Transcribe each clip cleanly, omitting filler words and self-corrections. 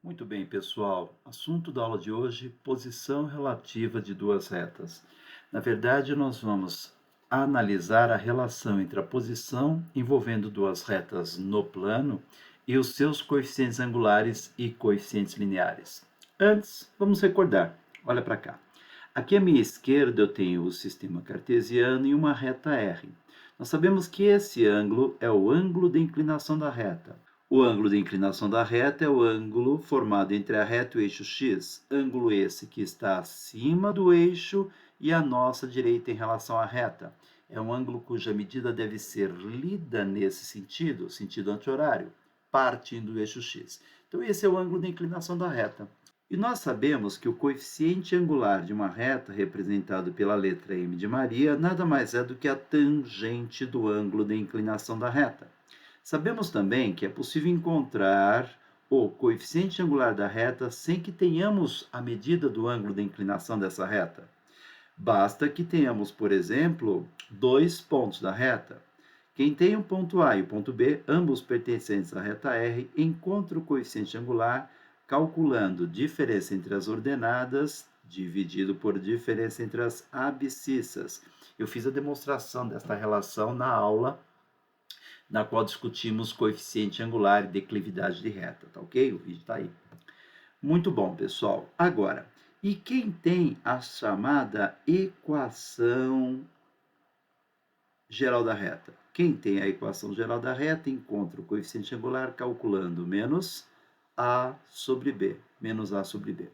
Muito bem, pessoal. Assunto da aula de hoje: posição relativa de duas retas. Na verdade, nós vamos analisar a relação entre a posição envolvendo duas retas no plano e os seus coeficientes angulares e coeficientes lineares. Antes, vamos recordar. Olha para cá. Aqui à minha esquerda eu tenho o sistema cartesiano e uma reta R. Nós sabemos que esse ângulo é o ângulo de inclinação da reta. O ângulo de inclinação da reta é o ângulo formado entre a reta e o eixo x, ângulo esse que está acima do eixo e a nossa direita em relação à reta. É um ângulo cuja medida deve ser lida nesse sentido, sentido anti-horário, partindo do eixo x. Então, esse é o ângulo de inclinação da reta. E nós sabemos que o coeficiente angular de uma reta, representado pela letra M de Maria, nada mais é do que a tangente do ângulo de inclinação da reta. Sabemos também que é possível encontrar o coeficiente angular da reta sem que tenhamos a medida do ângulo de inclinação dessa reta. Basta que tenhamos, por exemplo, dois pontos da reta. Quem tem o ponto A e o ponto B, ambos pertencentes à reta R, encontra o coeficiente angular calculando diferença entre as ordenadas dividido por diferença entre as abscissas. Eu fiz a demonstração desta relação na aula na qual discutimos coeficiente angular e declividade de reta, tá ok? O vídeo está aí. Muito bom, pessoal. Agora, e quem tem a chamada equação geral da reta? Quem tem a equação geral da reta encontra o coeficiente angular calculando menos a sobre b, menos a sobre b.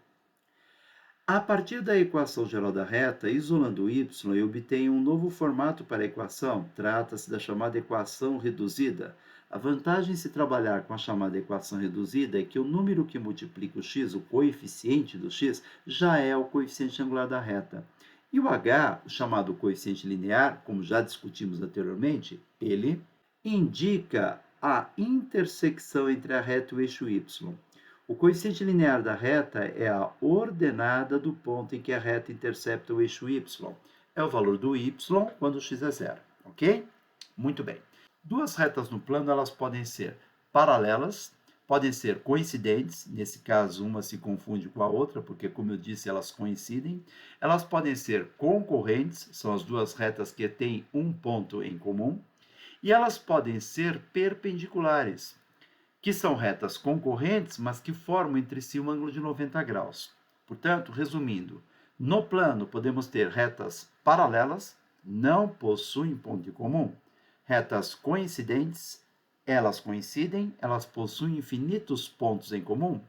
A partir da equação geral da reta, isolando o y, eu obtenho um novo formato para a equação. Trata-se da chamada equação reduzida. A vantagem em se trabalhar com a chamada equação reduzida é que o número que multiplica o x, o coeficiente do x, já é o coeficiente angular da reta. E o h, o chamado coeficiente linear, como já discutimos anteriormente, ele indica a intersecção entre a reta e o eixo y. O coeficiente linear da reta é a ordenada do ponto em que a reta intercepta o eixo y. É o valor do y quando x é zero, ok? Muito bem. Duas retas no plano, elas podem ser paralelas, podem ser coincidentes, nesse caso uma se confunde com a outra, porque como eu disse, elas coincidem. Elas podem ser concorrentes, são as duas retas que têm um ponto em comum. E elas podem ser perpendiculares, que são retas concorrentes, mas que formam entre si um ângulo de 90 graus. Portanto, resumindo, no plano podemos ter retas paralelas, não possuem ponto em comum. Retas coincidentes, elas coincidem, elas possuem infinitos pontos em comum.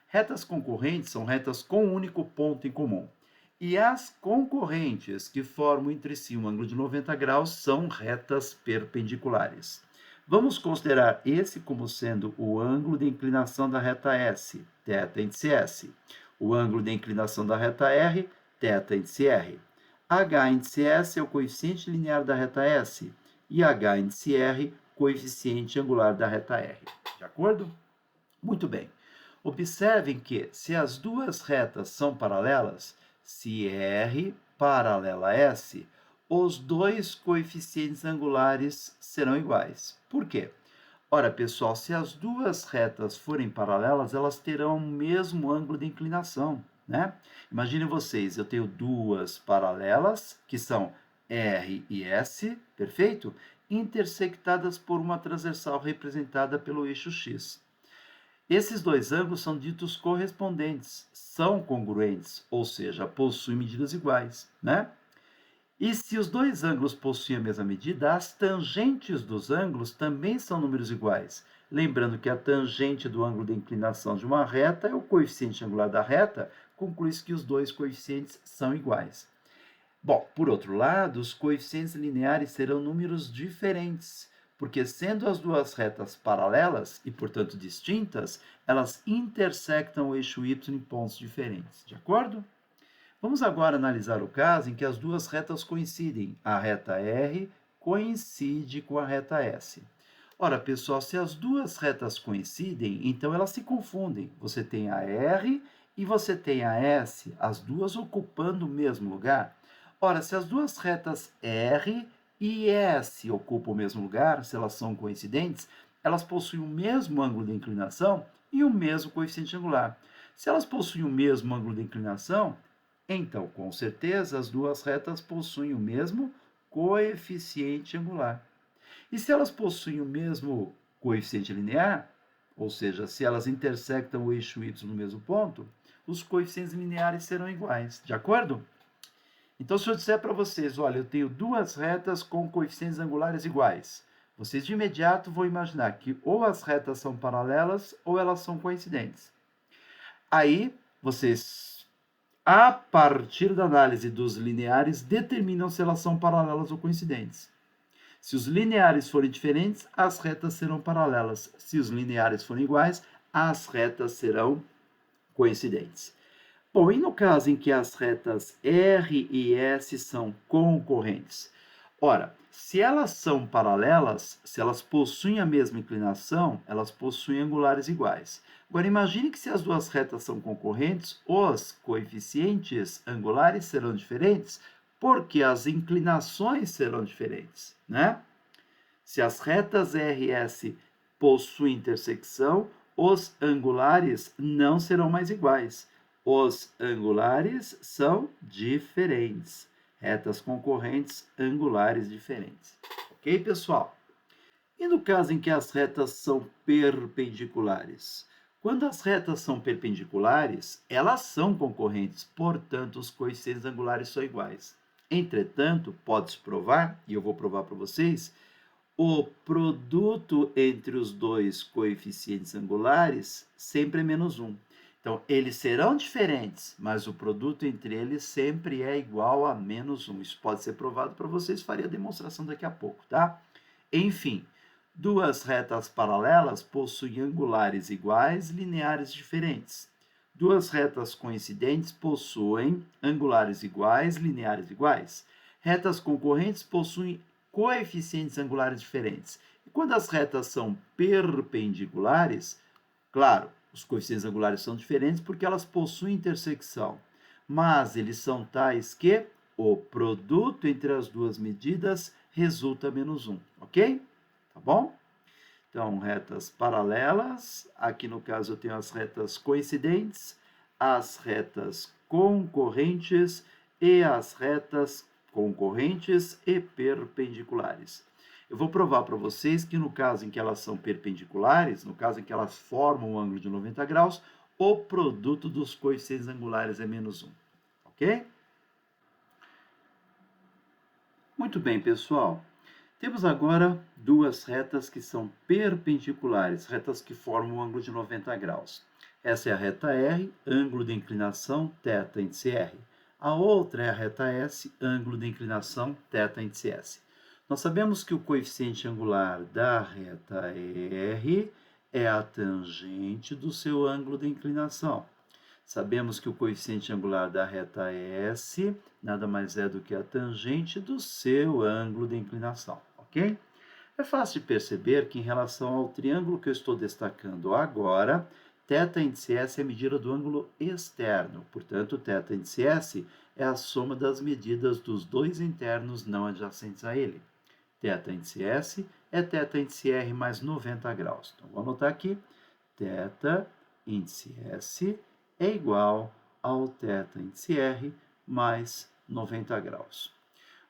Retas concorrentes são retas com um único ponto em comum. E as concorrentes, que formam entre si um ângulo de 90 graus, são retas perpendiculares. Vamos considerar esse como sendo o ângulo de inclinação da reta S, θ índice S. O ângulo de inclinação da reta R, θ índice R. H índice S é o coeficiente linear da reta S e H índice R, coeficiente angular da reta R. De acordo? Muito bem. Observem que, se as duas retas são paralelas, se R paralela a S, os dois coeficientes angulares serão iguais. Por quê? Ora, pessoal, se as duas retas forem paralelas, elas terão o mesmo ângulo de inclinação, né? Imaginem vocês, eu tenho duas paralelas, que são R e S, perfeito? Intersectadas por uma transversal representada pelo eixo X. Esses dois ângulos são ditos correspondentes, são congruentes, ou seja, possuem medidas iguais, né? E se os dois ângulos possuem a mesma medida, as tangentes dos ângulos também são números iguais. Lembrando que a tangente do ângulo de inclinação de uma reta é o coeficiente angular da reta, conclui-se que os dois coeficientes são iguais. Bom, por outro lado, os coeficientes lineares serão números diferentes, porque sendo as duas retas paralelas e, portanto, distintas, elas intersectam o eixo y em pontos diferentes, de acordo? Vamos agora analisar o caso em que as duas retas coincidem. A reta R coincide com a reta S. Ora, pessoal, se as duas retas coincidem, então elas se confundem. Você tem a R e você tem a S, as duas ocupando o mesmo lugar. Ora, se as duas retas R e S ocupam o mesmo lugar, se elas são coincidentes, elas possuem o mesmo ângulo de inclinação e o mesmo coeficiente angular. Se elas possuem o mesmo ângulo de inclinação, então, com certeza, as duas retas possuem o mesmo coeficiente angular. E se elas possuem o mesmo coeficiente linear, ou seja, se elas intersectam o eixo y no mesmo ponto, os coeficientes lineares serão iguais, de acordo? Então, se eu disser para vocês, olha, eu tenho duas retas com coeficientes angulares iguais, vocês de imediato vão imaginar que ou as retas são paralelas ou elas são coincidentes. Aí, vocês, a partir da análise dos lineares, determinam se elas são paralelas ou coincidentes. Se os lineares forem diferentes, as retas serão paralelas. Se os lineares forem iguais, as retas serão coincidentes. Bom, e no caso em que as retas R e S são concorrentes? Ora, se elas são paralelas, se elas possuem a mesma inclinação, elas possuem angulares iguais. Agora, imagine que se as duas retas são concorrentes, os coeficientes angulares serão diferentes, porque as inclinações serão diferentes, né? Se as retas R e S possuem intersecção, os angulares não serão mais iguais. Os angulares são diferentes. Retas concorrentes, angulares diferentes. Ok, pessoal? E no caso em que as retas são perpendiculares? Quando as retas são perpendiculares, elas são concorrentes, portanto, os coeficientes angulares são iguais. Entretanto, pode-se provar, e eu vou provar para vocês, o produto entre os dois coeficientes angulares sempre é menos 1. Então, eles serão diferentes, mas o produto entre eles sempre é igual a menos 1. Isso pode ser provado para vocês, farei a demonstração daqui a pouco, tá? Enfim, duas retas paralelas possuem angulares iguais, lineares diferentes. Duas retas coincidentes possuem angulares iguais, lineares iguais. Retas concorrentes possuem coeficientes angulares diferentes. E quando as retas são perpendiculares, claro, os coeficientes angulares são diferentes porque elas possuem intersecção, mas eles são tais que o produto entre as duas medidas resulta menos 1, ok? Tá bom? Então, retas paralelas, aqui no caso eu tenho as retas coincidentes, as retas concorrentes e as retas concorrentes e perpendiculares. Eu vou provar para vocês que no caso em que elas são perpendiculares, no caso em que elas formam um ângulo de 90 graus, o produto dos coeficientes angulares é menos 1, ok? Muito bem, pessoal. Temos agora duas retas que são perpendiculares, retas que formam um ângulo de 90 graus. Essa é a reta R, ângulo de inclinação θ índice R. A outra é a reta S, ângulo de inclinação θ índice S. Nós sabemos que o coeficiente angular da reta R é a tangente do seu ângulo de inclinação. Sabemos que o coeficiente angular da reta S nada mais é do que a tangente do seu ângulo de inclinação, ok? É fácil de perceber que em relação ao triângulo que eu estou destacando agora, θ índice S é a medida do ângulo externo, portanto, θ índice S é a soma das medidas dos dois internos não adjacentes a ele. θ índice S é θ índice R mais 90 graus. Então, vou anotar aqui, θ índice S é igual ao θ índice R mais 90 graus.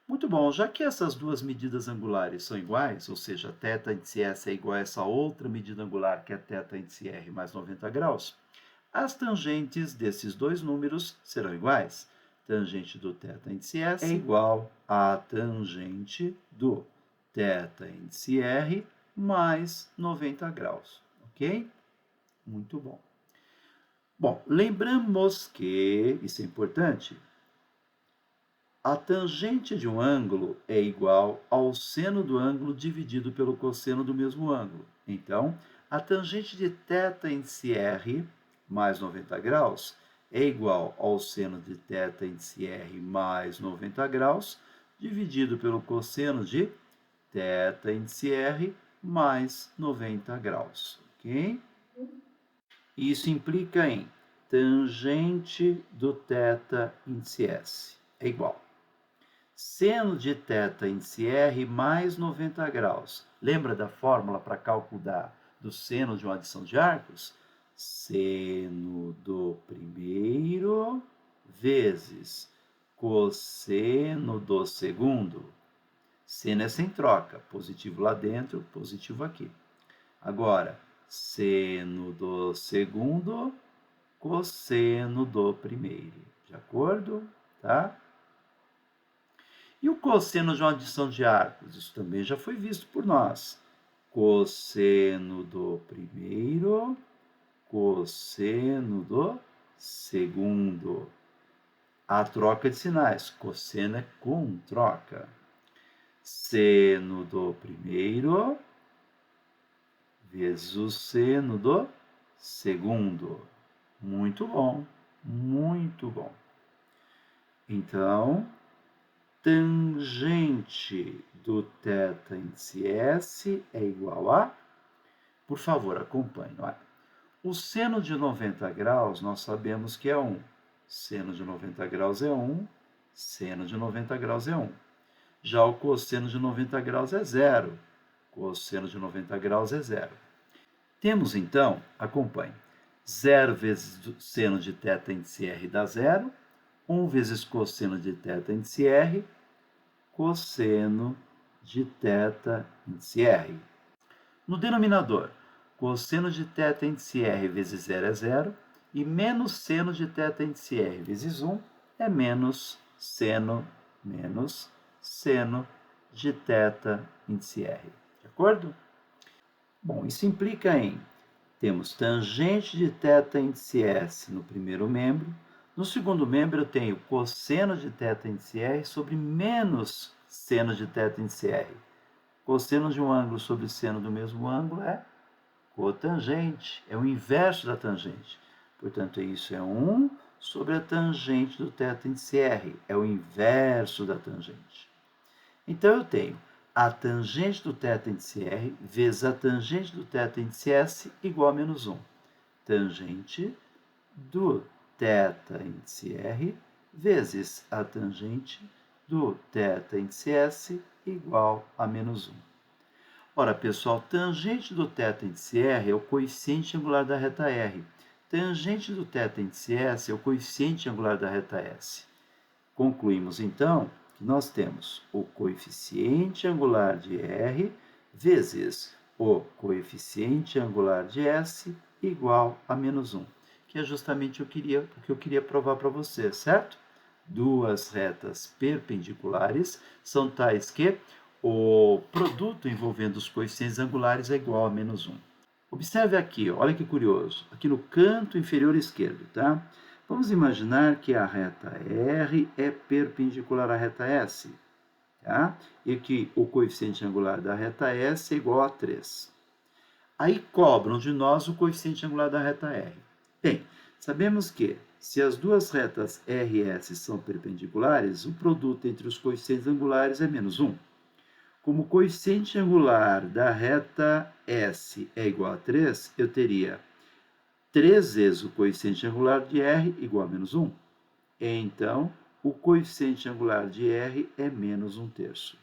Muito bom, já que essas duas medidas angulares são iguais, ou seja, θ índice S é igual a essa outra medida angular, que é θ índice R mais 90 graus, as tangentes desses dois números serão iguais. Tangente do θ índice S é igual à tangente do θ índice R mais 90 graus, ok? Muito bom. Bom, lembramos que, isso é importante, a tangente de um ângulo é igual ao seno do ângulo dividido pelo cosseno do mesmo ângulo. Então, a tangente de θ índice R mais 90 graus é igual ao seno de θ índice R mais 90 graus dividido pelo cosseno de θ índice R mais 90 graus, ok? Isso implica em tangente do θ índice S é igual. Seno de θ índice R mais 90 graus. Lembra da fórmula para cálculo do seno de uma adição de arcos? Seno do primeiro vezes cosseno do segundo. Seno é sem troca, positivo lá dentro, positivo aqui. Agora, seno do segundo, cosseno do primeiro. De acordo? Tá? E o cosseno de uma adição de arcos? Isso também já foi visto por nós. Cosseno do primeiro, cosseno do segundo. A troca de sinais. Cosseno é com troca. Seno do primeiro vezes o seno do segundo. Muito bom, muito bom. Então, tangente do θ índice S é igual a... Por favor, acompanhe. Olha. O seno de 90 graus, nós sabemos que é 1. Seno de 90 graus é 1, seno de 90 graus é 1. Já o cosseno de 90 graus é 0. Cosseno de 90 graus é 0. Temos, então, acompanhe, 0 vezes o seno de θ índice R dá 0, 1 vezes cosseno de θ índice R, cosseno de θ índice R. No denominador, cosseno de θ índice R vezes 0 é 0, e menos seno de θ índice R vezes 1 é menos seno de θ índice R. De acordo? Bom, isso implica em... Temos tangente de θ índice S no primeiro membro. No segundo membro, eu tenho cosseno de θ índice R sobre menos seno de θ índice R. Cosseno de um ângulo sobre seno do mesmo ângulo é cotangente, é o inverso da tangente. Portanto, isso é 1 sobre a tangente do θ índice R, é o inverso da tangente. Então, eu tenho a tangente do θ índice R vezes a tangente do θ índice S igual a menos 1. Tangente do θ índice R vezes a tangente do θ índice S igual a menos 1. Ora, pessoal, tangente do θ índice R é o coeficiente angular da reta R. Tangente do θ índice S é o coeficiente angular da reta S. Concluímos, então, que nós temos o coeficiente angular de R vezes o coeficiente angular de S igual a menos 1, que é justamente o que eu queria provar para você, certo? Duas retas perpendiculares são tais que o produto envolvendo os coeficientes angulares é igual a menos 1. Observe aqui, olha que curioso, aqui no canto inferior esquerdo, tá? Vamos imaginar que a reta R é perpendicular à reta S, tá? E que o coeficiente angular da reta S é igual a 3. Aí cobram de nós o coeficiente angular da reta R. Bem, sabemos que se as duas retas R e S são perpendiculares, o produto entre os coeficientes angulares é menos 1. Como o coeficiente angular da reta S é igual a 3, eu teria 3 vezes o coeficiente angular de R igual a menos 1. Então, o coeficiente angular de R é menos 1/3.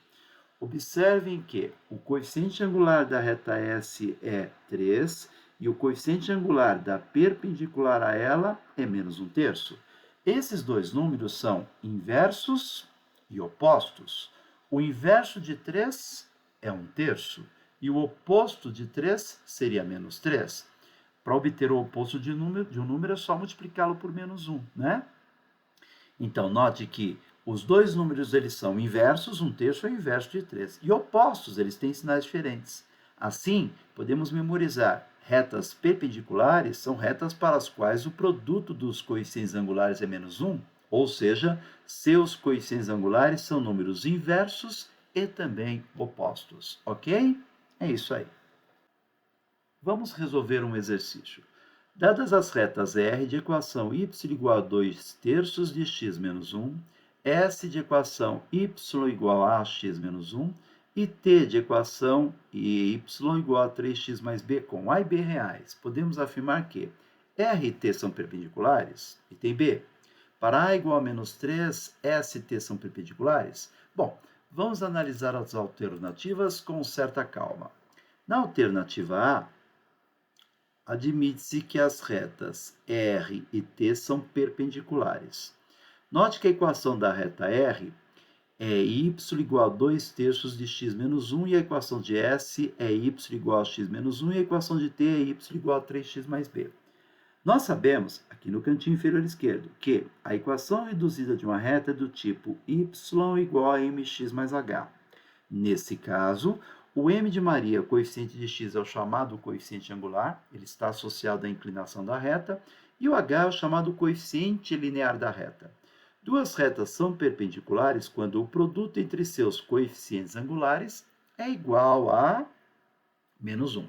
Observem que o coeficiente angular da reta S é 3 e o coeficiente angular da perpendicular a ela é menos 1/3. Esses dois números são inversos e opostos. O inverso de 3 é 1/3 e o oposto de 3 seria menos 3. Para obter o oposto de um número é só multiplicá-lo por menos 1, né? Então, note que os dois números eles são inversos, 1/3 é o inverso de 3. E opostos, eles têm sinais diferentes. Assim, podemos memorizar retas perpendiculares são retas para as quais o produto dos coeficientes angulares é menos 1, ou seja, seus coeficientes angulares são números inversos e também opostos, ok? É isso aí. Vamos resolver um exercício. Dadas as retas R de equação y igual a 2/3 de x menos 1, S de equação y igual a x menos 1 e T de equação y igual a 3x mais b com a e b reais, podemos afirmar que R e T são perpendiculares? Item B. Para a igual a menos 3, S e T são perpendiculares? Bom, vamos analisar as alternativas com certa calma. Na alternativa A, admite-se que as retas R e T são perpendiculares. Note que a equação da reta R é y igual a 2 terços de x menos 1 e a equação de S é y igual a x menos 1 e a equação de T é y igual a 3x mais b. Nós sabemos, aqui no cantinho inferior esquerdo, que a equação reduzida de uma reta é do tipo y igual a mx mais h. Nesse caso, o m de Maria, coeficiente de x, é o chamado coeficiente angular, ele está associado à inclinação da reta, e o h é o chamado coeficiente linear da reta. Duas retas são perpendiculares quando o produto entre seus coeficientes angulares é igual a menos 1.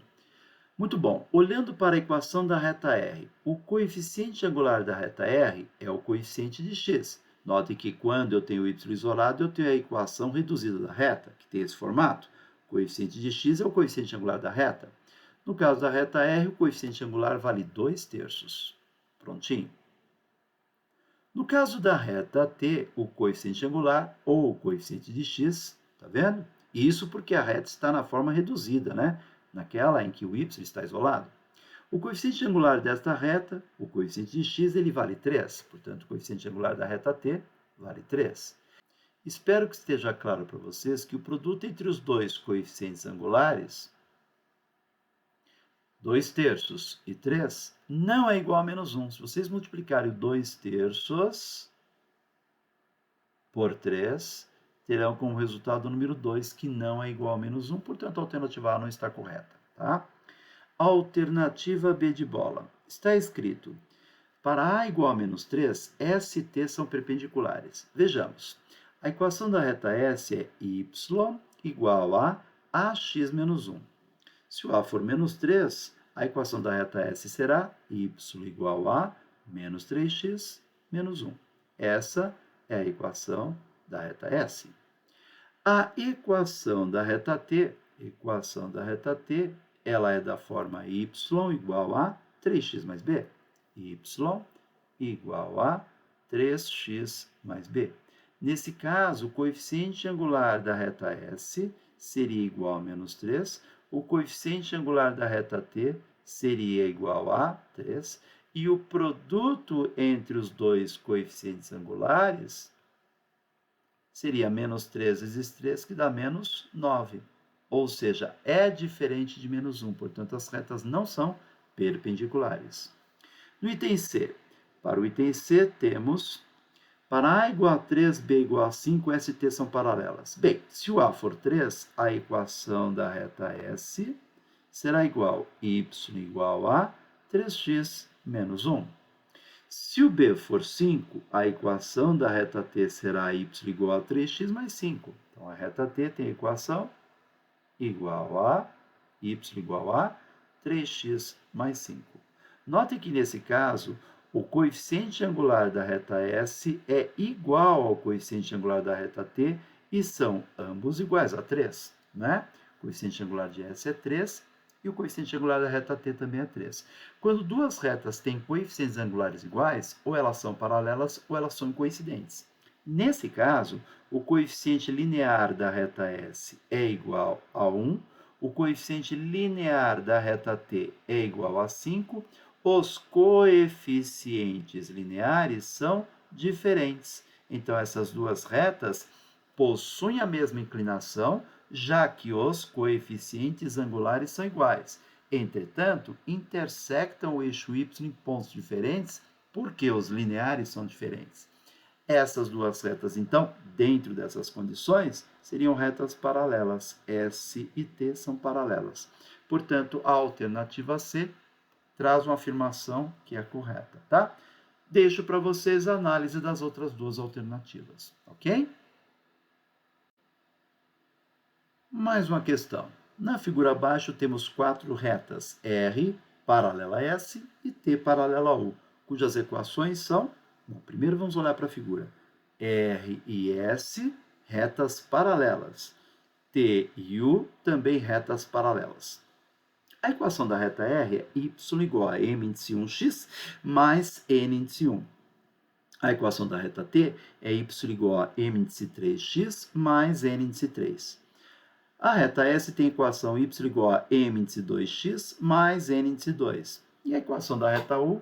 Muito bom. Olhando para a equação da reta R, o coeficiente angular da reta R é o coeficiente de x. Note que quando eu tenho y isolado, eu tenho a equação reduzida da reta, que tem esse formato. O coeficiente de x é o coeficiente angular da reta. No caso da reta R, o coeficiente angular vale 2 terços. Prontinho. No caso da reta T, o coeficiente angular ou o coeficiente de x, tá vendo? Isso porque a reta está na forma reduzida, né? Naquela em que o y está isolado. O coeficiente angular desta reta, o coeficiente de x, ele vale 3. Portanto, o coeficiente angular da reta T vale 3. Espero que esteja claro para vocês que o produto entre os dois coeficientes angulares, 2 terços e 3, não é igual a menos 1. Se vocês multiplicarem o 2 terços por 3, terão como resultado o número 2, que não é igual a menos 1, portanto, a alternativa A não está correta. Tá? Alternativa B de bola. Está escrito, para A igual a menos 3, S e T são perpendiculares. Vejamos, a equação da reta S é y igual a ax menos 1. Se o A for menos 3, a equação da reta S será y igual a menos 3x menos 1. Essa é a equação da reta S. A equação da reta T, ela é da forma y igual a 3x mais b. Y igual a 3x mais b. Nesse caso, o coeficiente angular da reta S seria igual a menos 3, o coeficiente angular da reta T seria igual a 3, e o produto entre os dois coeficientes angulares seria menos 3 vezes 3, que dá menos 9. Ou seja, é diferente de menos 1, portanto, as retas não são perpendiculares. No item C, para o item C, temos para A igual a 3, B igual a 5, S e T são paralelas. Bem, se o A for 3, a equação da reta S será igual a y igual a 3x menos 1. Se o B for 5, a equação da reta T será y igual a 3x mais 5. Então, a reta T tem a equação igual a y igual a 3x mais 5. Note que, nesse caso, o coeficiente angular da reta S é igual ao coeficiente angular da reta T e são ambos iguais a 3, né? O coeficiente angular de S é 3 e o coeficiente angular da reta T também é 3. Quando duas retas têm coeficientes angulares iguais, ou elas são paralelas ou elas são coincidentes. Nesse caso, o coeficiente linear da reta S é igual a 1, o coeficiente linear da reta T é igual a 5, os coeficientes lineares são diferentes. Então, essas duas retas possuem a mesma inclinação, já que os coeficientes angulares são iguais. Entretanto, intersectam o eixo y em pontos diferentes, porque os lineares são diferentes. Essas duas retas, então, dentro dessas condições, seriam retas paralelas. S e T são paralelas. Portanto, a alternativa C traz uma afirmação que é correta, tá? Deixo para vocês a análise das outras duas alternativas, ok? Mais uma questão. Na figura abaixo temos 4 retas, R paralela a S e T paralela a U, cujas equações são... Bom, primeiro vamos olhar para a figura. R e S, retas paralelas. T e U, também retas paralelas. A equação da reta R é y igual a m índice 1x mais n índice 1. A equação da reta t é y igual a m índice 3x mais n índice 3. A reta S tem a equação y igual a m índice 2x mais n índice 2. E a equação da reta U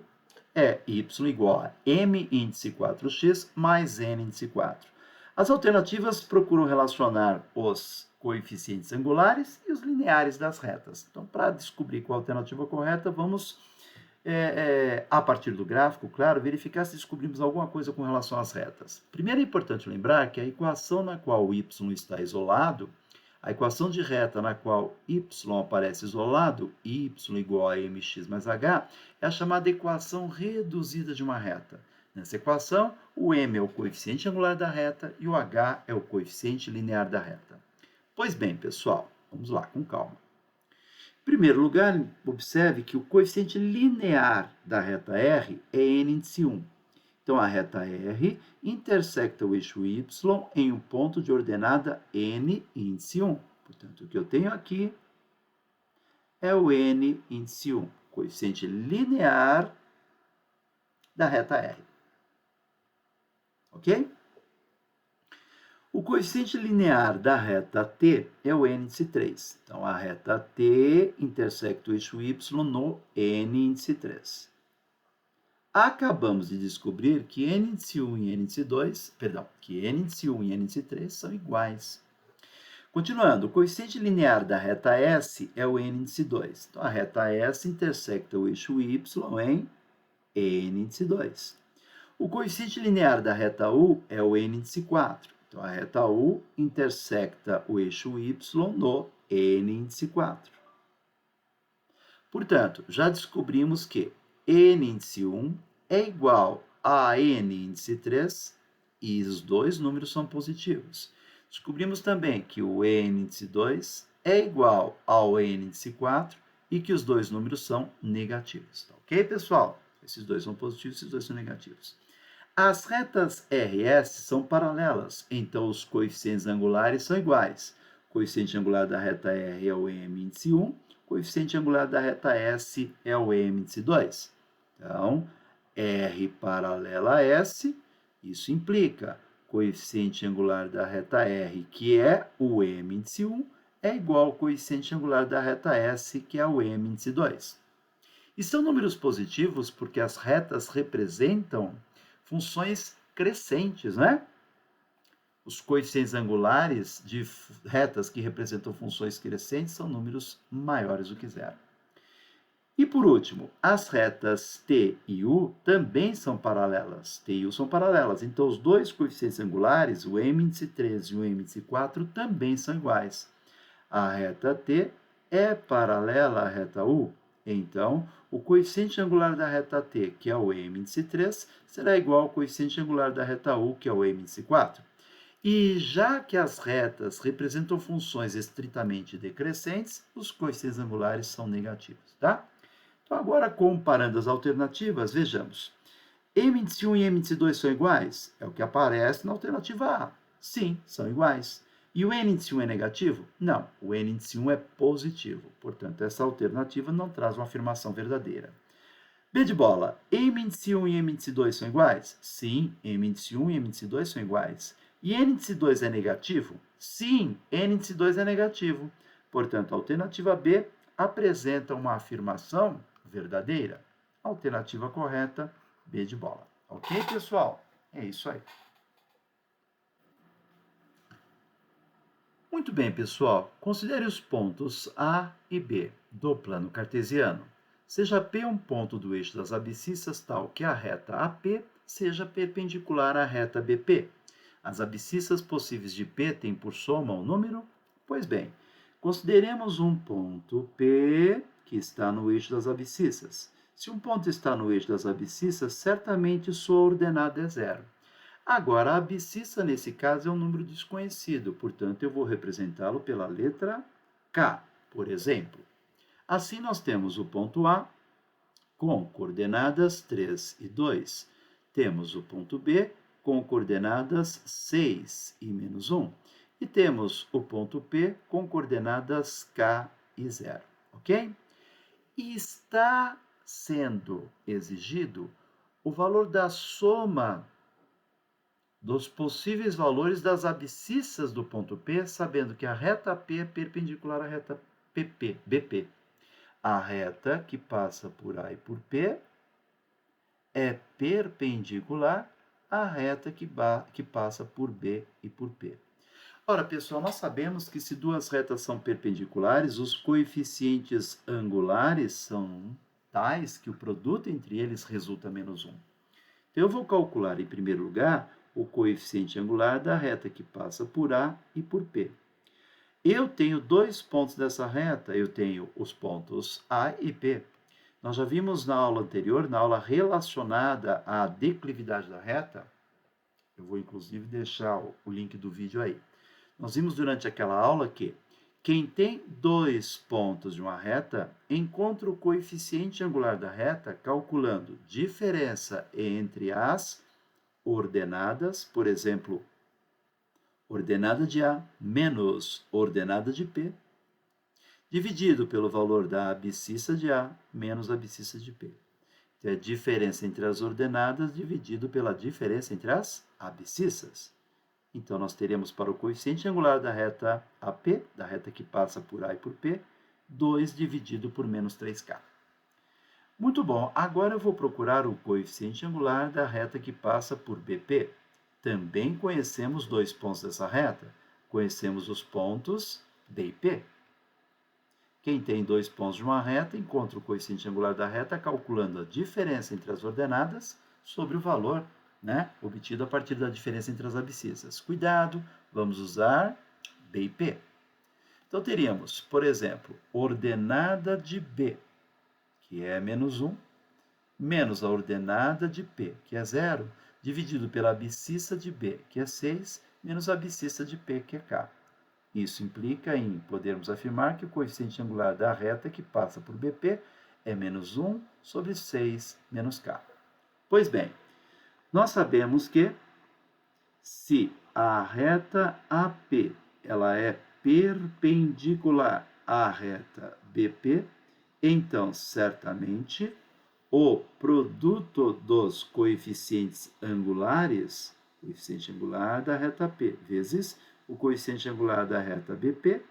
é y igual a m índice 4x mais n índice 4. As alternativas procuram relacionar os coeficientes angulares e os lineares das retas. Então, para descobrir qual a alternativa correta, vamos, a partir do gráfico, claro, verificar se descobrimos alguma coisa com relação às retas. Primeiro é importante lembrar que a equação na qual o y está isolado, a equação de reta na qual y aparece isolado, y igual a mx mais h, é a chamada equação reduzida de uma reta. Nessa equação, o m é o coeficiente angular da reta e o h é o coeficiente linear da reta. Pois bem, pessoal, vamos lá, com calma. Em primeiro lugar, observe que o coeficiente linear da reta R é n índice 1. Então, a reta R intersecta o eixo y em um ponto de ordenada n índice 1. Portanto, o que eu tenho aqui é o n índice 1, coeficiente linear da reta R. Ok? O coeficiente linear da reta t é o n índice 3. Então, a reta t intersecta o eixo y no n índice 3. Acabamos de descobrir que n índice 1 e n índice 2, que n índice 1 e n índice 3 são iguais. Continuando, o coeficiente linear da reta S é o n índice 2. Então, a reta S intersecta o eixo y em n índice 2. O coeficiente linear da reta U é o n índice 4. Então, a reta U intersecta o eixo y no n índice 4. Portanto, já descobrimos que n índice 1 é igual a n índice 3 e os dois números são positivos. Descobrimos também que o n índice 2 é igual ao n índice 4 e que os dois números são negativos. Tá ok, pessoal? Esses dois são positivos, esses dois são negativos. As retas R e S são paralelas, então os coeficientes angulares são iguais. O coeficiente angular da reta R é o m índice 1, o coeficiente angular da reta S é o m índice 2. Então, R paralela a S, isso implica coeficiente angular da reta R, que é o m índice 1, é igual ao coeficiente angular da reta S, que é o m índice 2. E são números positivos porque as retas representam funções crescentes, né? Os coeficientes angulares de retas que representam funções crescentes são números maiores do que zero. E por último, as retas T e U também são paralelas. T e U são paralelas. Então, os dois coeficientes angulares, o m índice 3 e o m índice 4, também são iguais. A reta T é paralela à reta U. Então, o coeficiente angular da reta T, que é o m índice 3, será igual ao coeficiente angular da reta U, que é o m índice 4. E já que as retas representam funções estritamente decrescentes, os coeficientes angulares são negativos, tá? Então, agora, comparando as alternativas, vejamos. M índice 1 e M índice 2 são iguais? É o que aparece na alternativa A. Sim, são iguais. E o N índice 1 é negativo? Não, o N índice 1 é positivo. Portanto, essa alternativa não traz uma afirmação verdadeira. B de bola. M índice 1 e M índice 2 são iguais? Sim, M índice 1 e M índice 2 são iguais. E N índice 2 é negativo? Sim, N índice 2 é negativo. Portanto, a alternativa B apresenta uma afirmação verdadeira. Alternativa correta, B de bola. Ok, pessoal? É isso aí. Muito bem, pessoal. Considere os pontos A e B do plano cartesiano. Seja P um ponto do eixo das abscissas tal que a reta AP seja perpendicular à reta BP. As abscissas possíveis de P têm por soma um número? Pois bem, consideremos um ponto P que está no eixo das abscissas. Se um ponto está no eixo das abscissas, certamente sua ordenada é zero. Agora, a abscissa, nesse caso, é um número desconhecido, portanto, eu vou representá-lo pela letra K, por exemplo. Assim, nós temos o ponto A com coordenadas 3 e 2. Temos o ponto B com coordenadas 6 e menos 1. E temos o ponto P com coordenadas K e 0, ok? E está sendo exigido o valor da soma dos possíveis valores das abscissas do ponto P, sabendo que a reta P é perpendicular à reta BP. A reta que passa por A e por P é perpendicular à reta que passa por B e por P. Ora, pessoal, nós sabemos que se duas retas são perpendiculares, os coeficientes angulares são tais que o produto entre eles resulta menos 1. Então, eu vou calcular, em primeiro lugar, o coeficiente angular da reta que passa por A e por P. Eu tenho dois pontos dessa reta, eu tenho os pontos A e P. Nós já vimos na aula anterior, na aula relacionada à declividade da reta, eu vou inclusive deixar o link do vídeo aí. Nós vimos durante aquela aula que quem tem dois pontos de uma reta encontra o coeficiente angular da reta calculando diferença entre as ordenadas, por exemplo, ordenada de A menos ordenada de P, dividido pelo valor da abscissa de A menos a abscissa de P. Então, é a diferença entre as ordenadas dividido pela diferença entre as abscissas. Então, nós teremos para o coeficiente angular da reta AP, da reta que passa por A e por P, 2 dividido por menos 3K. Muito bom, agora eu vou procurar o coeficiente angular da reta que passa por BP. Também conhecemos dois pontos dessa reta. Conhecemos os pontos B e P. Quem tem dois pontos de uma reta encontra o coeficiente angular da reta calculando a diferença entre as ordenadas sobre o valor, obtido a partir da diferença entre as abscissas. Cuidado, vamos usar B e P. Então, teríamos, por exemplo, ordenada de B, que é menos 1, menos a ordenada de P, que é 0, dividido pela abscissa de B, que é 6, menos a abscissa de P, que é K. Isso implica em podermos afirmar que o coeficiente angular da reta que passa por BP é menos 1 sobre 6 menos K. Pois bem, nós sabemos que se a reta AP ela é perpendicular à reta BP, então, certamente, o produto dos coeficientes angulares, coeficiente angular da reta P vezes o coeficiente angular da reta BP,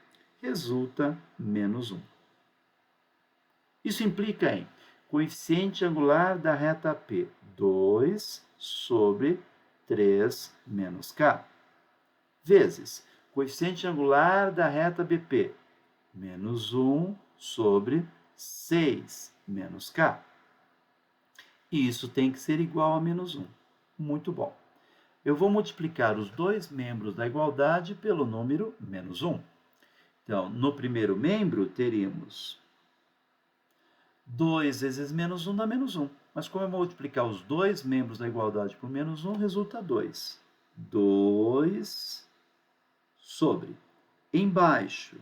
resulta menos 1. Isso implica em coeficiente angular da reta P, 2 sobre 3 menos K, vezes coeficiente angular da reta BP, menos 1 sobre 6 menos K. E isso tem que ser igual a menos 1. Muito bom. Eu vou multiplicar os dois membros da igualdade pelo número menos 1. Então, no primeiro membro, teríamos 2 vezes menos 1 dá menos 1. Mas como eu vou multiplicar os dois membros da igualdade por menos 1, resulta 2. 2 sobre. Embaixo,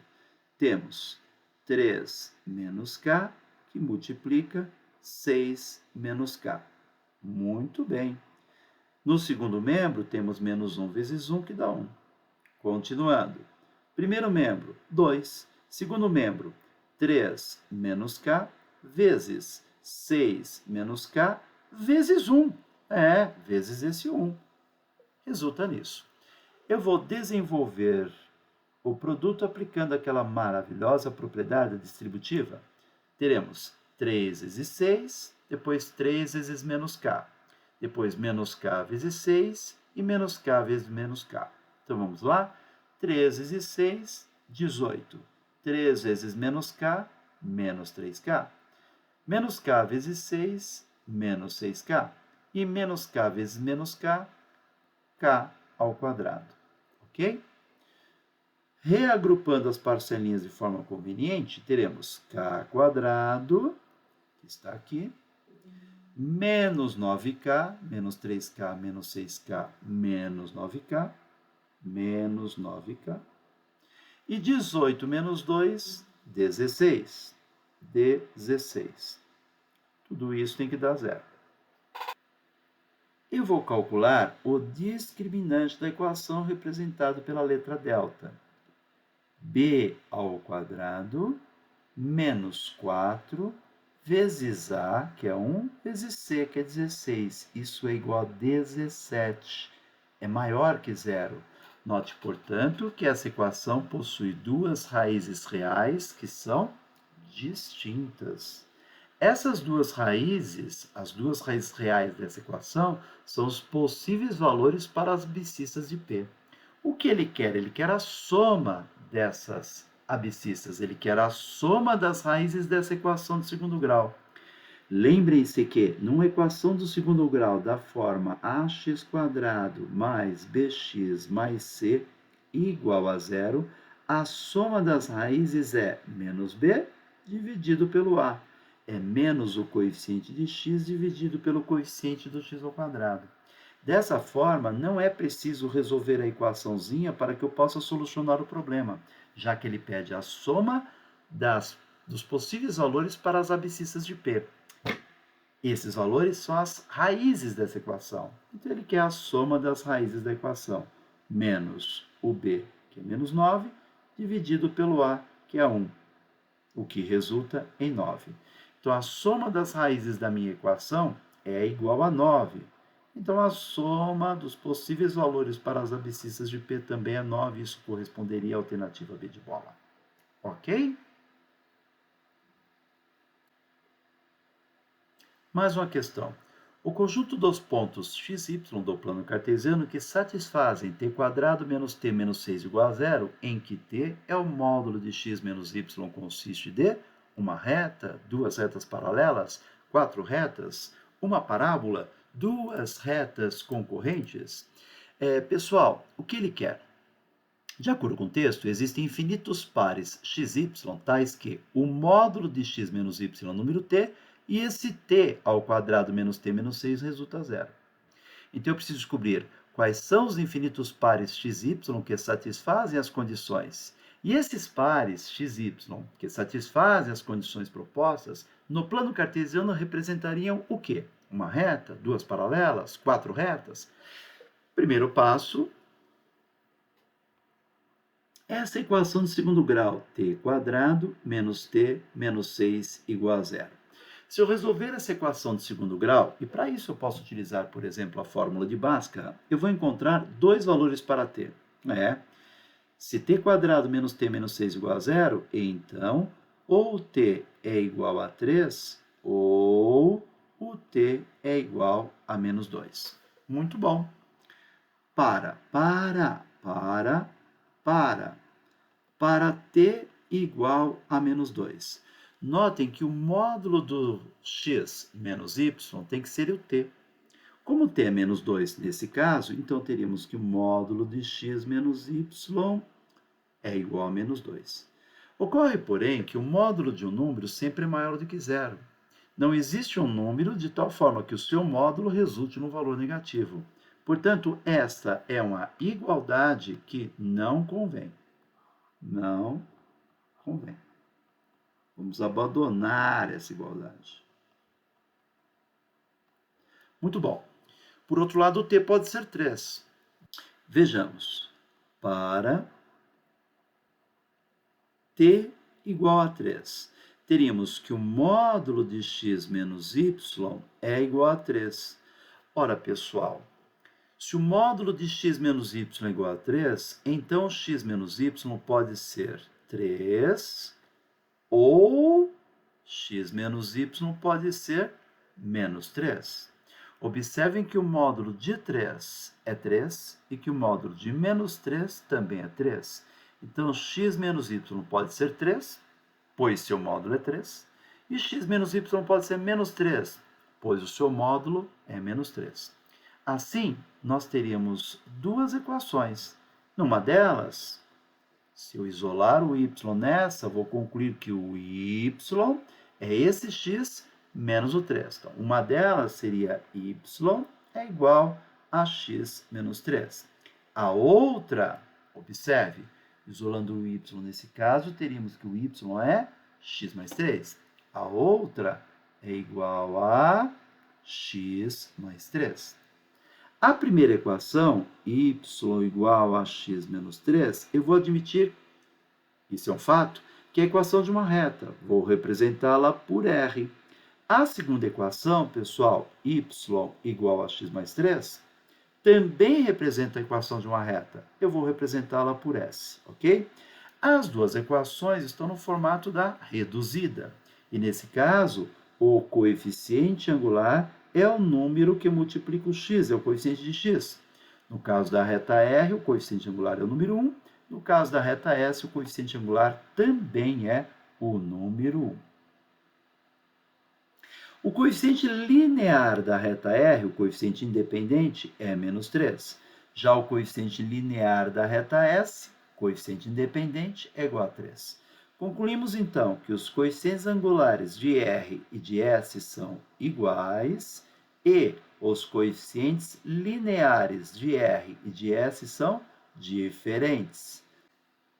temos 3 menos K, que multiplica 6 menos K. Muito bem. No segundo membro, temos menos 1 vezes 1, que dá 1. Continuando. Primeiro membro, 2. Segundo membro, 3 menos K, vezes 6 menos K, vezes 1. Vezes esse 1. Resulta nisso. Eu vou desenvolver o produto aplicando aquela maravilhosa propriedade distributiva. Teremos 3 vezes 6, depois 3 vezes menos K. Depois menos K vezes 6 e menos K vezes menos K. Então, vamos lá? 3 vezes 6, 18. 3 vezes menos K, menos 3K. Menos K vezes 6, menos 6K. E menos K vezes menos K, K ao quadrado. Ok? Reagrupando as parcelinhas de forma conveniente, teremos K quadrado, que está aqui, menos 9K, menos 3K, menos 6K, menos 9K, menos 9K. E 18 menos 2, 16. 16. Tudo isso tem que dar zero. Eu vou calcular o discriminante da equação representado pela letra delta. B ao quadrado menos 4 vezes A, que é 1, vezes C, que é 16. Isso é igual a 17. é maior que zero. Note, portanto, que essa equação possui duas raízes reais que são distintas. Essas duas raízes, as duas raízes reais dessa equação, são os possíveis valores para as abscissas de P. O que ele quer? Ele quer a soma dessas abscissas, ele quer a soma das raízes dessa equação de segundo grau. Lembrem-se que, numa equação do segundo grau da forma ax² mais bx mais c igual a zero, a soma das raízes é menos b dividido pelo a. É menos o coeficiente de x dividido pelo coeficiente do x ao quadrado. Dessa forma, não é preciso resolver a equaçãozinha para que eu possa solucionar o problema, já que ele pede a soma dos possíveis valores para as abscissas de P. Esses valores são as raízes dessa equação. Então, ele quer a soma das raízes da equação, menos o b, que é menos 9, dividido pelo a, que é 1, o que resulta em 9. Então, a soma das raízes da minha equação é igual a 9. Então, a soma dos possíveis valores para as abscissas de P também é 9. Isso corresponderia à alternativa B de bola. Ok? Mais uma questão. O conjunto dos pontos x, y do plano cartesiano que satisfazem t² menos t menos 6 igual a zero, em que t é o módulo de x menos y consiste de uma reta, duas retas paralelas, quatro retas, uma parábola, duas retas concorrentes. Pessoal, o que ele quer? De acordo com o texto, existem infinitos pares xy, tais que o módulo de x menos y número t e esse t ao quadrado menos t menos 6 resulta zero. Então, eu preciso descobrir quais são os infinitos pares xy que satisfazem as condições. E esses pares xy que satisfazem as condições propostas, no plano cartesiano representariam o quê? Uma reta, duas paralelas, quatro retas? Primeiro passo, essa equação de segundo grau, t² menos t menos 6 igual a zero. Se eu resolver essa equação de segundo grau, e para isso eu posso utilizar, por exemplo, a fórmula de Bhaskara, eu vou encontrar dois valores para t. Se t² menos t menos 6 igual a zero, então ou t é igual a 3, ou o t é igual a menos 2. Muito bom. Para t igual a menos 2. Notem que o módulo do x menos y tem que ser o t. Como t é menos 2 nesse caso, então teríamos que o módulo de x menos y é igual a menos 2. Ocorre, porém, que o módulo de um número sempre é maior do que zero. Não existe um número de tal forma que o seu módulo resulte num valor negativo. Portanto, esta é uma igualdade que não convém. Não convém. Vamos abandonar essa igualdade. Muito bom. Por outro lado, o t pode ser 3. Vejamos. Para t igual a 3, teríamos que o módulo de x menos y é igual a 3. Ora, pessoal, se o módulo de x menos y é igual a 3, então x menos y pode ser 3 ou x menos y pode ser menos 3. Observem que o módulo de 3 é 3 e que o módulo de menos 3 também é 3. Então, x menos y pode ser 3, pois seu módulo é 3, e x menos y pode ser menos 3, pois o seu módulo é menos 3. Assim, nós teríamos duas equações. Numa delas, se eu isolar o y nessa, vou concluir que o y é esse x menos o 3. Então, uma delas seria y é igual a x menos 3. A outra, observe, isolando o y nesse caso, teríamos que o y é x mais 3. A outra é igual a x mais 3. A primeira equação, y igual a x menos 3, eu vou admitir, isso é um fato, que é a equação de uma reta. Vou representá-la por R. A segunda equação, pessoal, y igual a x mais 3, também representa a equação de uma reta. Eu vou representá-la por S, ok? As duas equações estão no formato da reduzida. E, nesse caso, o coeficiente angular é o número que multiplica o x, é o coeficiente de x. No caso da reta R, o coeficiente angular é o número 1. No caso da reta S, o coeficiente angular também é o número 1. O coeficiente linear da reta R, o coeficiente independente, é menos 3. Já o coeficiente linear da reta S, coeficiente independente, é igual a 3. Concluímos, então, que os coeficientes angulares de R e de S são iguais e os coeficientes lineares de R e de S são diferentes.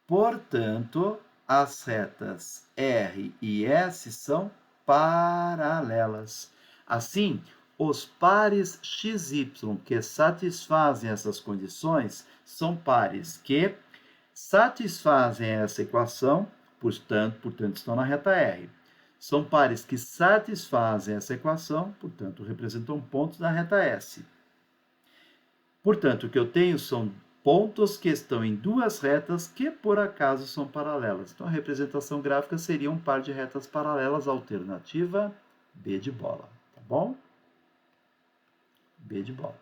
Portanto, as retas R e S são paralelas. Assim, os pares XY que satisfazem essas condições são pares que satisfazem essa equação, portanto estão na reta R. São pares que satisfazem essa equação, portanto, representam pontos da reta S. Portanto, o que eu tenho são pontos que estão em duas retas que, por acaso, são paralelas. Então, a representação gráfica seria um par de retas paralelas, alternativa B de bola, tá bom? B de bola.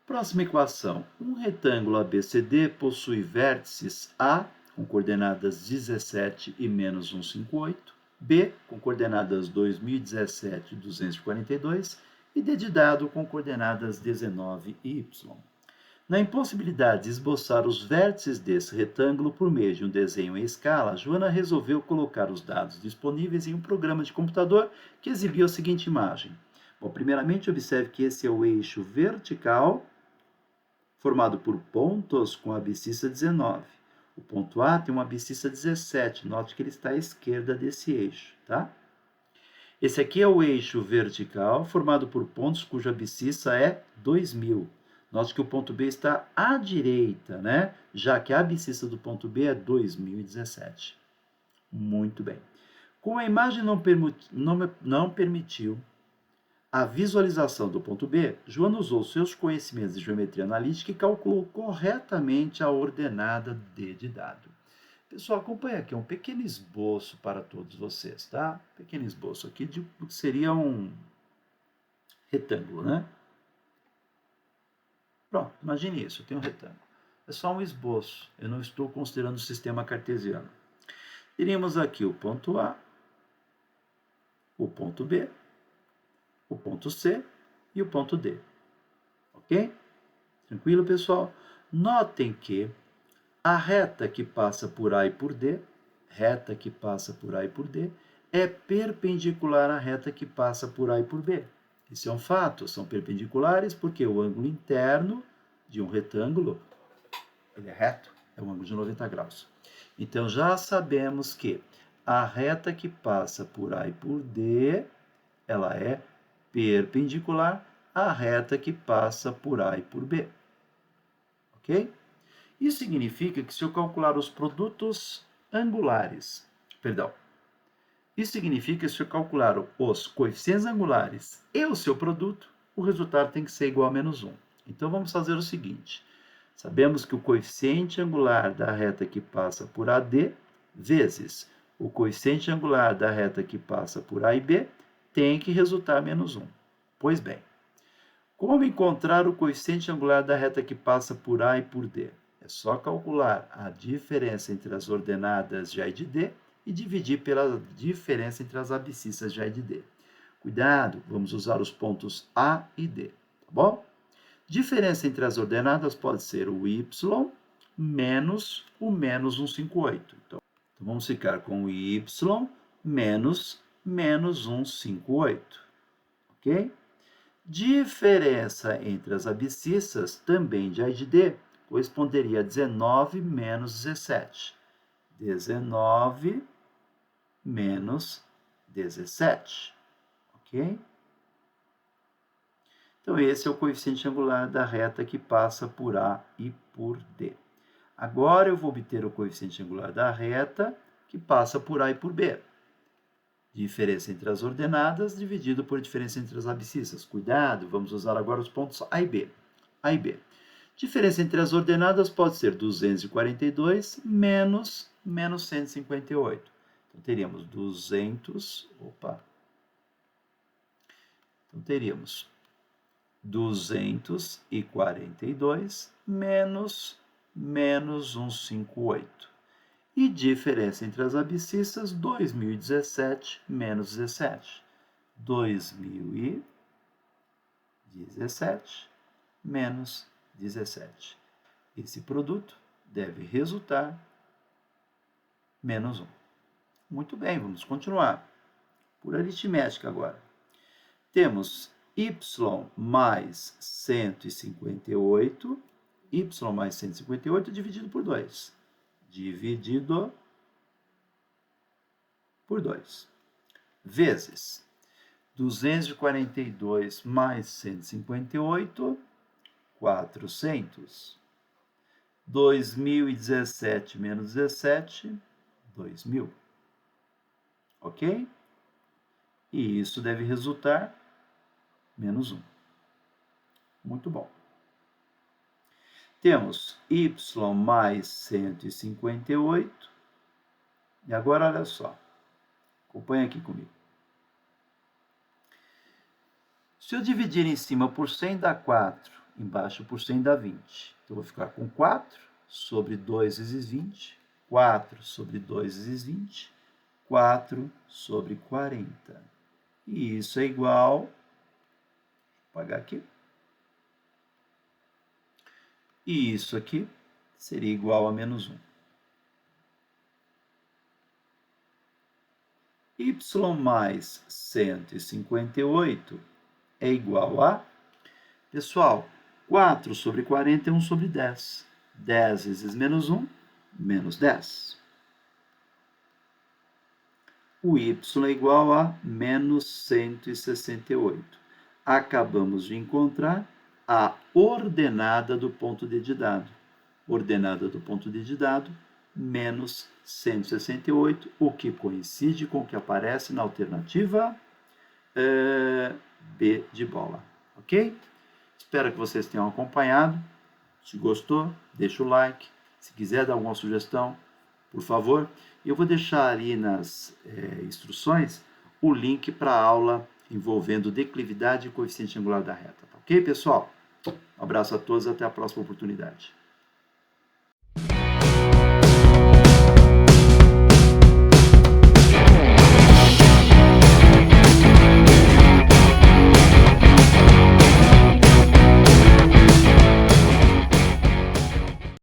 Próxima equação. Um retângulo ABCD possui vértices A, com coordenadas 17 e menos 158, B, com coordenadas 2017 e 242, e D de dado com coordenadas 19 e Y. Na impossibilidade de esboçar os vértices desse retângulo por meio de um desenho em escala, Joana resolveu colocar os dados disponíveis em um programa de computador que exibia a seguinte imagem. Bom, primeiramente, observe que esse é o eixo vertical, formado por pontos com a abscissa 19. O ponto A tem uma abscissa 17, note que ele está à esquerda desse eixo, tá? Esse aqui é o eixo vertical, formado por pontos cuja abscissa é 2000. Note que o ponto B está à direita, né? Já que a abscissa do ponto B é 2017. Muito bem. Como a imagem não permitiu a visualização do ponto B, Joana usou seus conhecimentos de geometria analítica e calculou corretamente a ordenada D de dado. Pessoal, acompanha aqui um pequeno esboço para todos vocês, tá? Pequeno esboço aqui de o que seria um retângulo, né? Pronto, imagine isso, eu tenho um retângulo. É só um esboço, eu não estou considerando o sistema cartesiano. Teríamos aqui o ponto A, o ponto B, o ponto C e o ponto D. Ok? Tranquilo, pessoal? Notem que a reta que passa por A e por D, é perpendicular à reta que passa por A e por B. Isso é um fato, são perpendiculares porque o ângulo interno de um retângulo, ele é reto, é um ângulo de 90 graus. Então, já sabemos que a reta que passa por A e por D, ela é perpendicular à reta que passa por A e por B. Ok? Isso significa que se eu calcular os produtos angulares, isso significa que se eu calcular os coeficientes angulares e o seu produto, o resultado tem que ser igual a menos 1. Então, vamos fazer o seguinte. Sabemos que o coeficiente angular da reta que passa por AD vezes o coeficiente angular da reta que passa por A e B tem que resultar menos 1. Pois bem, como encontrar o coeficiente angular da reta que passa por A e por D? É só calcular a diferença entre as ordenadas de A e de D e dividir pela diferença entre as abscissas de A e de D. Cuidado, vamos usar os pontos A e D, tá bom? Diferença entre as ordenadas pode ser o y menos o menos 158. Então vamos ficar com o y menos 158, ok? Diferença entre as abscissas, também de A e de D, corresponderia a 19 menos 17. 19 menos 17, ok? Então, esse é o coeficiente angular da reta que passa por A e por D. Agora, eu vou obter o coeficiente angular da reta que passa por A e por B. Diferença entre as ordenadas dividido por diferença entre as abscissas. Cuidado, vamos usar agora os pontos A e B. A e B. Diferença entre as ordenadas pode ser 242 menos 158. Então, teríamos 242 menos 158. E diferença entre as abscissas, 2017 menos 17. 2017 menos 17. Esse produto deve resultar menos 1. Muito bem, vamos continuar. Por aritmética agora. Temos y mais 158, dividido por 2. Dividido por 2. Vezes 242 mais 158, 400. 2017 menos 17, 2000. Ok? E isso deve resultar menos 1. Muito bom. Temos y mais 158. E agora, olha só. Acompanha aqui comigo. Se eu dividir em cima por 100 dá 4, embaixo por 100 dá 20. Então, eu vou ficar com 4 sobre 2 vezes 20, 4 sobre 2 vezes 20, 4 sobre 40. E isso é igual, vou apagar aqui. E isso aqui seria igual a menos 1. Y mais 158 é igual a... Pessoal, 4 sobre 40 é 1 sobre 10. 10 vezes menos 1, menos 10. O y é igual a menos 168. Acabamos de encontrar a ordenada do ponto D de dado. Ordenada do ponto D de dado, menos 168, o que coincide com o que aparece na alternativa B de bola. Ok? Espero que vocês tenham acompanhado. Se gostou, deixa o like. Se quiser dar alguma sugestão, por favor. Eu vou deixar ali nas instruções o link para a aula envolvendo declividade e coeficiente angular da reta. Tá ok, pessoal? Um abraço a todos, até a próxima oportunidade.